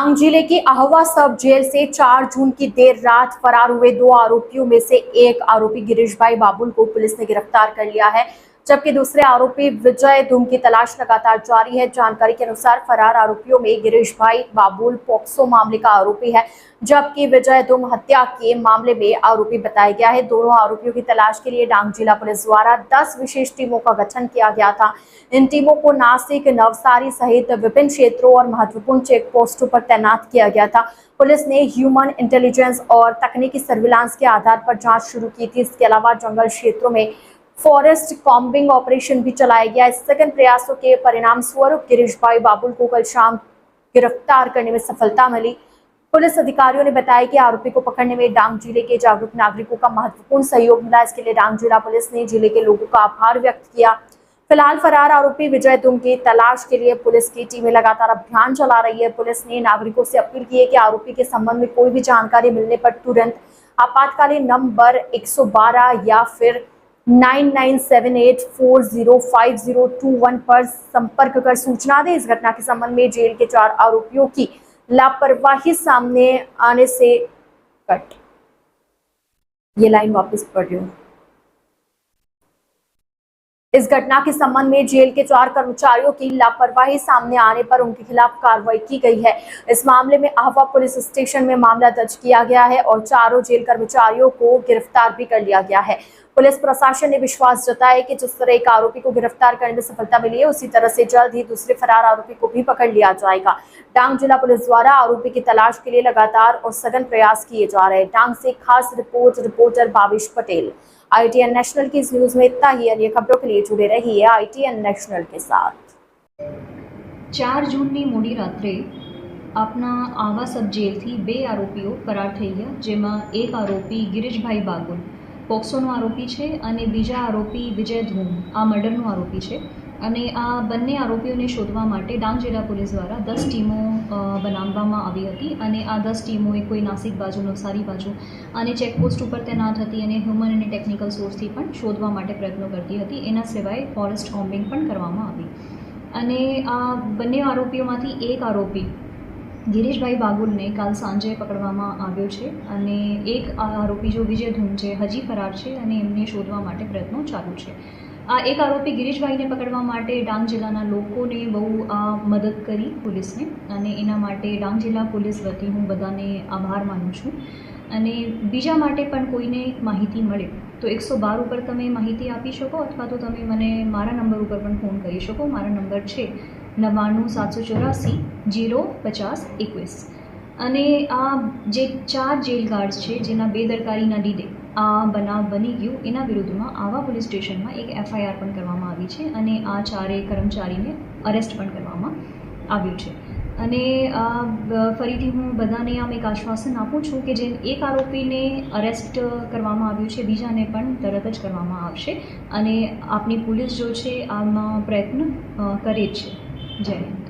डांग जिले की अहवा सब जेल से 4 जून की देर रात फरार हुए 2 आरोपियों में से एक आरोपी गिरीश भाई बाबुल को पुलिस ने गिरफ्तार कर लिया है, जबकि दूसरे आरोपी विजय धुम की तलाश लगातार जारी है। जानकारी के अनुसार फरार आरोपियों में गिरीश भाई बाबुल पॉक्सो मामले का आरोपी है, जबकि विजय धुम हत्या के मामले में आरोपी बताया गया है। दोनों आरोपियों की तलाश के लिए डांग जिला पुलिस द्वारा 10 विशेष टीमों का गठन किया गया था। इन टीमों को नासिक, नवसारी सहित विभिन्न क्षेत्रों और महत्वपूर्ण चेक पोस्टों पर तैनात किया गया था। पुलिस ने ह्यूमन इंटेलिजेंस और तकनीकी सर्विलांस के आधार पर जांच शुरू की थी। इसके अलावा जंगल क्षेत्रों में फॉरेस्ट कॉम्बिंग ऑपरेशन भी चलाया गया। इस सघन प्रयासों के परिणाम स्वरूप गिरीश भाई बाबुल को कल शाम गिरफ्तार करने में सफलता मिली। पुलिस अधिकारियों ने बताया कि आरोपी को पकड़ने में डांग जिले के जागरूक नागरिकों का महत्वपूर्ण सहयोग मिला। इसके लिए डांग जिला पुलिस ने जिले के लोगों का आभार व्यक्त किया। फिलहाल फरार आरोपी विजय धुम की तलाश के लिए पुलिस की टीमें लगातार अभियान चला रही है। पुलिस ने नागरिकों से अपील की है कि आरोपी के संबंध में कोई भी जानकारी मिलने पर तुरंत आपातकालीन नंबर 112 या फिर 9978405021 पर संपर्क कर सूचना दें। इस घटना के संबंध में जेल के 4 आरोपियों की लापरवाही सामने आने से ये लाइन वापस पढ़ रही हूँ। इस घटना के संबंध में जेल के 4 कर्मचारियों की लापरवाही सामने आने पर उनके खिलाफ कार्रवाई की गई है। इस मामले में अहवा पुलिस स्टेशन में मामला दर्ज किया गया है और चारों जेल कर्मचारियों को गिरफ्तार भी कर लिया गया है। पुलिस प्रशासन ने विश्वास जताया कि जिस तरह एक आरोपी को गिरफ्तार करने में सफलता मिली है, उसी तरह से जल्द ही दूसरे फरार आरोपी को भी पकड़ लिया जाएगा। डांग जिला पुलिस द्वारा आरोपी की तलाश के लिए लगातार और सघन प्रयास किए जा रहे हैं। डांग से खास reporter Bhavesh Patel. ITN national की इस न्यूज में इतना ही। अन्य खबरों के लिए जुड़े रहिए ITN नेशनल के साथ। 4 જૂનની મોડી રાત્રે આપના આવા સબ જેલથી 2 આરોપીઓ ફરાર થઈ ગયા, જેમાં એક આરોપી ગિરીશભાઈ બાગુલ પોક્સોનો આરોપી છે અને બીજા આરોપી વિજય ધૂમ આ મર્ડરનો આરોપી છે। અને આ બંને આરોપીઓને શોધવા માટે ડાંગ જિલ્લા પોલીસ દ્વારા 10 ટીમો બનાવવામાં આવી હતી અને આ 10 ટીમોએ કોઈ નાસિક બાજુ, નવસારી બાજુ અને ચેકપોસ્ટ ઉપર તૈનાત હતી અને હ્યુમન અને ટેકનિકલ સોર્સથી પણ શોધવા માટે પ્રયત્નો કરતી હતી। એના સિવાય ફોરેસ્ટ કોમ્બિંગ પણ કરવામાં આવી અને આ બંને આરોપીઓમાંથી એક આરોપી गिरीशभाई बागुल ने काल सांजे पकड़वामां आव्यो छे अने एक आरोपी जो विजय धूम छे हजी फरार छे अने एमने शोधवा माटे प्रयत्नो चालू छे। आ एक आरोपी गिरीशभाई ने पकड़वा माटे डांग जिल्लाना लोकोने बहु मदद करी पुलिसने अने एना माटे डांग जिल्ला पुलिस वती हूँ बधाने आभार मानु छूं। अने बीजा माटे पण कोईने माहिती मळे तो 112 पर तमे माहिती आपी शको अथवा तो तमे मने मारा नंबर पर पण फोन करी शको। मारा नंबर छे 99 784 050 21 અને આ જે 4 જેલ ગાર્ड्स છે જેના બેદરકારીના લીધે આ બનાવ બની ગયું એના વિરુદ્ધમાં આવા પોલીસ સ્ટેશનમાં એક FIR પણ કરવામાં આવી છે અને આ ચારેય કર્મચારીને અરેસ્ટ પણ કરવામાં આવ્યું છે। અને ફરીથી હું બધાને આમ એક આશ્વાસન આપું છું કે જે એક આરોપીને અરેસ્ટ કરવામાં આવ્યું છે બીજાને પણ તરત જ કરવામાં આવશે અને આપની પોલીસ જો છે આમાં પ્રયત્ન કરે જ છે। જય હિન્દ।